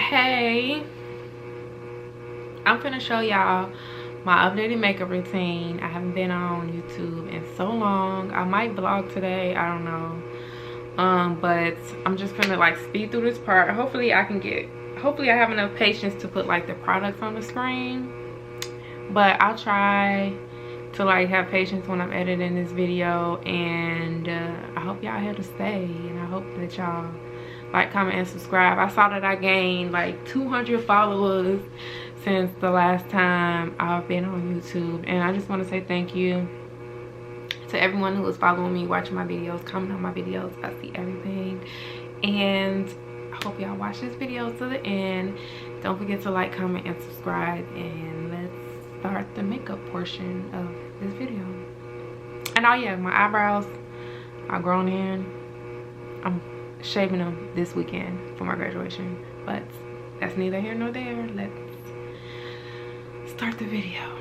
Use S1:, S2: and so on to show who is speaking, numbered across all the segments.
S1: Hey, I'm finna show y'all my updated makeup routine. I haven't been on YouTube in so long. I might vlog today, I don't know. But I'm just gonna like speed through this part. Hopefully I have enough patience to put like the products on the screen. But I'll try to like have patience when I'm editing this video, and I hope y'all here to stay, and I hope that y'all like, comment, and subscribe. I saw that I gained like 200 followers since the last time I've been on YouTube, and I just want to say thank you to everyone who is following me, watching my videos, commenting on my videos. I see everything, and I hope y'all watch this video to the end. Don't forget to like, comment, and subscribe, and let's start the makeup portion of this video. And oh yeah, my eyebrows are grown in. I'm shaving them this weekend for my graduation, but that's neither here nor there. Let's start the video.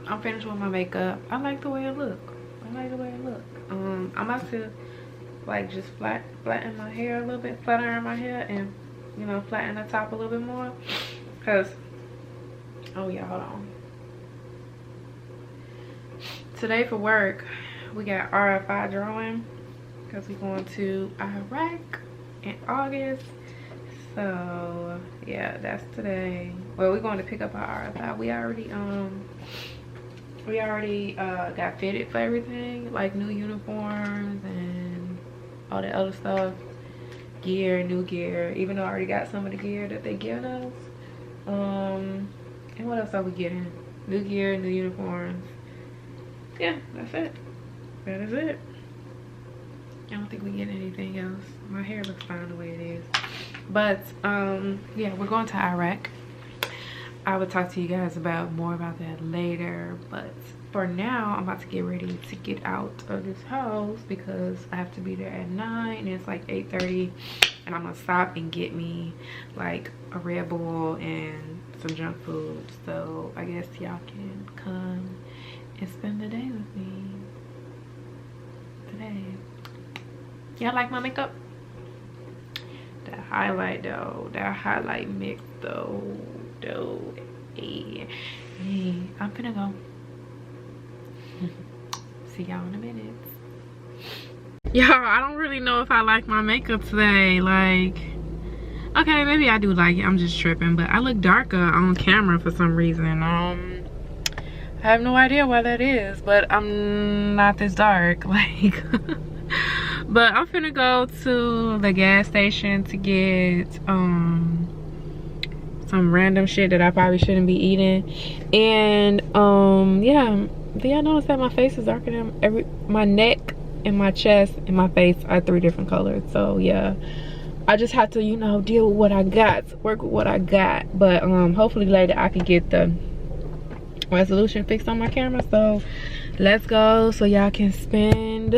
S1: I'm finished with my makeup. I like the way it look. I'm about to like just flatten my hair a little bit, flat iron my hair, and you know, flatten the top a little bit more, because oh yeah, hold on. Today for work we got RFI drawing because we're going to Iraq in August. So yeah, that's today. Well, we're going to pick up our RFI. We already We already got fitted for everything, like new uniforms and all that other stuff. Gear, new gear, even though I already got some of the gear that they giving us. And what else are we getting? New gear, new uniforms. Yeah, that's it. That is it. I don't think we get anything else. My hair looks fine the way it is. But yeah, we're going to Iraq. I will talk to you guys about more about that later, but for now I'm about to get ready to get out of this house because I have to be there at 9 and it's like 8:30, and I'm gonna stop and get me like a Red Bull and some junk food. So I guess y'all can come and spend the day with me today. Y'all like my makeup? That highlight though, that highlight mix though. Hey, I'm finna go. See y'all in a minute. Y'all, I don't really know if I like my makeup today. Like, okay, maybe I do like it. I'm just tripping, but I look darker on camera for some reason. I have no idea why that is, but I'm not this dark. Like, but I'm finna go to the gas station to get some random shit that I probably shouldn't be eating. And yeah, do y'all notice that my face is darker than my neck and my chest and my face are 3 different colors? So yeah, I just have to, you know, deal with what I got, work with what I got. But hopefully later I can get the resolution fixed on my camera. So let's go so y'all can spend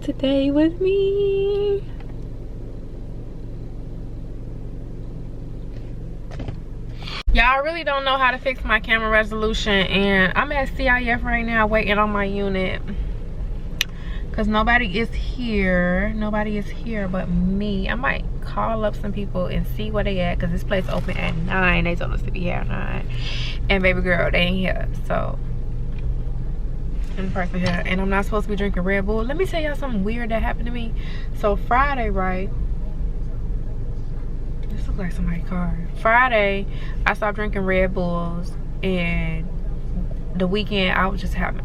S1: today with me. Y'all really don't know how to fix my camera resolution, and I'm at CIF right now waiting on my unit because nobody is here. Nobody is here but me. I might call up some people and see where they at because this place open at 9. They told us to be here at 9, and baby girl, they ain't here. So in person here, and I'm not supposed to be drinking Red Bull. Let me tell y'all something weird that happened to me. So Friday, right, this looks like somebody's car. Friday I stopped drinking Red Bulls, and the weekend I was just having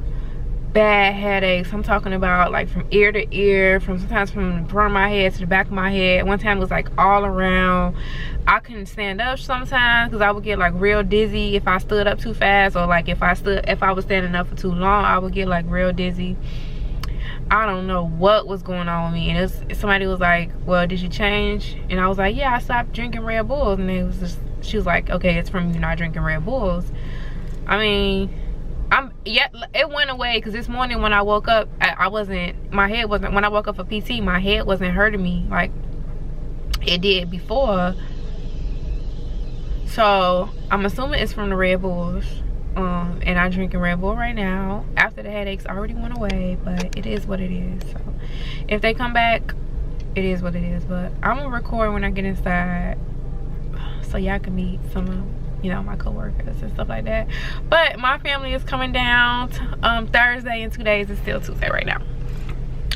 S1: bad headaches. I'm talking about like from ear to ear, sometimes from the front of my head to the back of my head. One time it was like all around. I couldn't stand up sometimes because I would get like real dizzy if I stood up too fast, or like if I was standing up for too long, I would get like real dizzy. I don't know what was going on with me, and somebody was like, well, did you change? And I was like, yeah, I stopped drinking Red Bulls. And it was just, she was like, okay, it's from you not drinking Red Bulls. I mean, it went away because this morning when I woke up, my head wasn't, when I woke up for PT, my head wasn't hurting me like it did before. So I'm assuming it's from the Red Bulls. And I'm drinking Red Bull right now after the headaches already went away, but it is what it is. So if they come back, it is what it is. But I'm gonna record when I get inside so y'all can meet some of, you know, my coworkers and stuff like that. But my family is coming down Thursday. In 2 days. It's still Tuesday right now,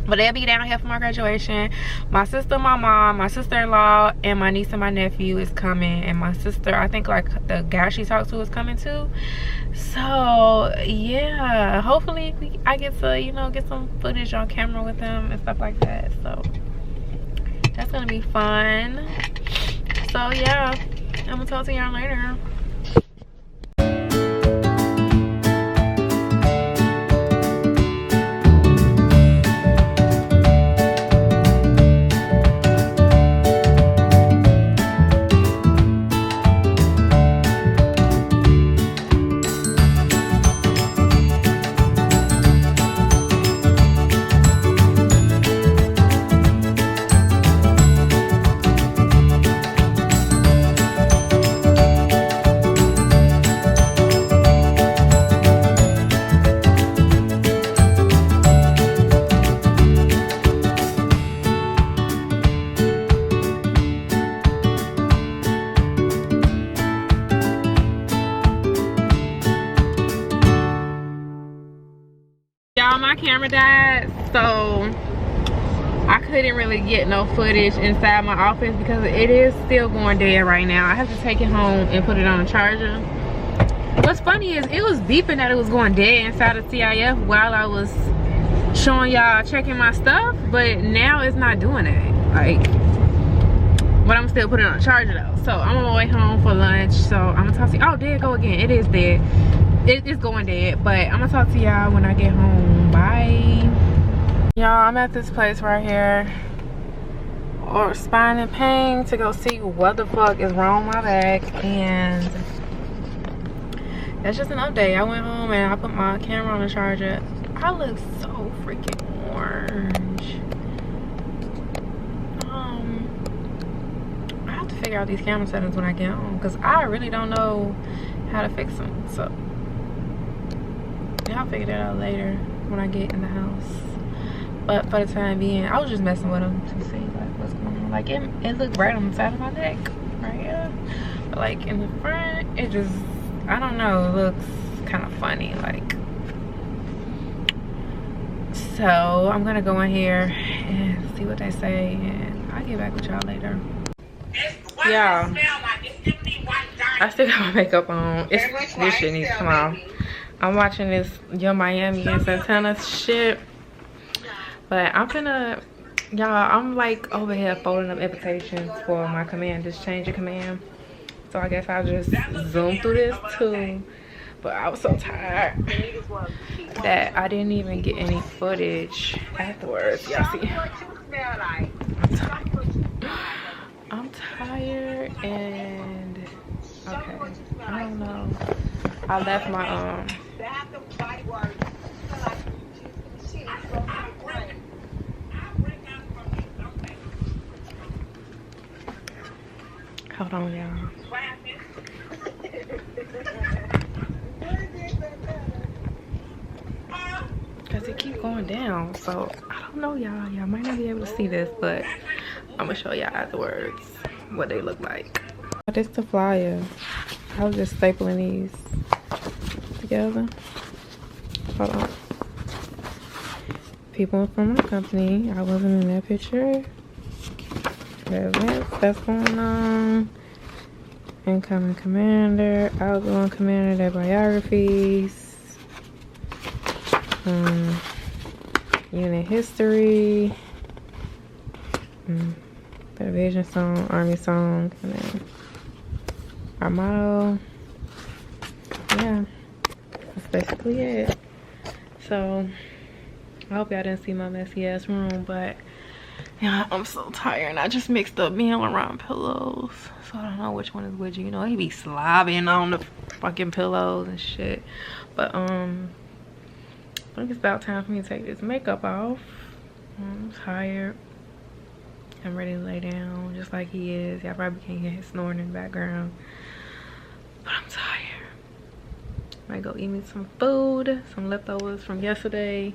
S1: but they'll be down here for my graduation. My sister, my mom, my sister-in-law, and my niece and my nephew is coming. And my sister, I think like the guy she talked to, is coming too. So yeah, hopefully I get to, you know, get some footage on camera with them and stuff like that. So that's gonna be fun. So yeah, I'm gonna talk to y'all later. Y'all, my camera died, so I couldn't really get no footage inside my office because it is still going dead right now. I have to take it home and put it on a charger. What's funny is it was beeping that it was going dead inside of CIF while I was showing y'all checking my stuff, but now it's not doing that. Like, but I'm still putting it on charger though. So I'm on my way home for lunch. So I'm gonna talk to you. Oh, there it go again. It is dead. It's going dead. But I'm gonna talk to y'all when I get home. Bye. Y'all, I'm at this place right here, or Spine and Pain, to go see what the fuck is wrong with my back. And that's just an update. I went home and I put my camera on the charger. I look so freaking orange. I have to figure out these camera settings when I get home, because I really don't know how to fix them. So yeah, I'll figure that out later when I get in the house. But for the time being, I was just messing with them to see like what's going on. Like it looked right on the side of my neck, right here. But like in the front, it just, I don't know, it looks kind of funny. Like, so I'm gonna go in here and see what they say, and I'll get back with y'all later. Yeah, I still got my makeup on. This shit needs to come off. I'm watching this Young Miami and Santana shit. But I'm finna, y'all, I'm like over here folding up invitations for my command, just change the command. So I guess I'll just zoom through this too. But I was so tired that I didn't even get any footage afterwards. Y'all see? I'm tired and, okay, I don't know. I left my, hold on, y'all. Because it keep going down. So, I don't know, y'all. Y'all might not be able to see this, but I'm going to show y'all afterwards what they look like. This is the flyer. I was just stapling these together. Hold on. People from my company. I wasn't in that picture. The events that's going on. Incoming commander, outgoing commander, their biographies, unit history, the division song, army song, and then our motto. Yeah, that's basically it. So I hope y'all didn't see my messy ass room, but yeah, I'm so tired. And I just mixed up meal around pillows, so I don't know which one is which. You know, he be slobbing on the fucking pillows and shit. But I think it's about time for me to take this makeup off. I'm tired. I'm ready to lay down just like he is. Y'all probably can't hear his snoring in the background, but I'm tired. I might go eat me some food, some leftovers from yesterday.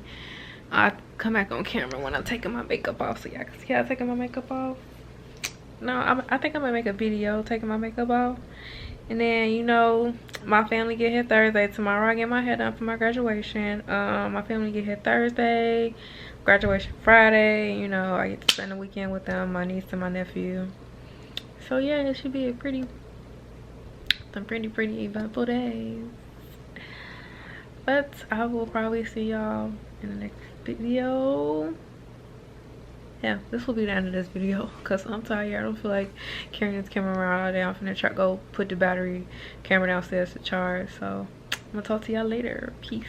S1: I come back on camera when I'm taking my makeup off, so y'all can see how I'm taking my makeup off. No, I think I'm gonna make a video taking my makeup off, and then, you know, my family get here Thursday. Tomorrow I get my hair done for my graduation. My family get here Thursday, graduation Friday. You know, I get to spend the weekend with them, my niece and my nephew. So yeah, it should be a some pretty eventful days. But I will probably see y'all in the next video. Yeah, this will be the end of this video because I'm tired. I don't feel like carrying this camera around all day. I'm finna go put the battery camera downstairs to charge. So I'm gonna talk to y'all later. Peace.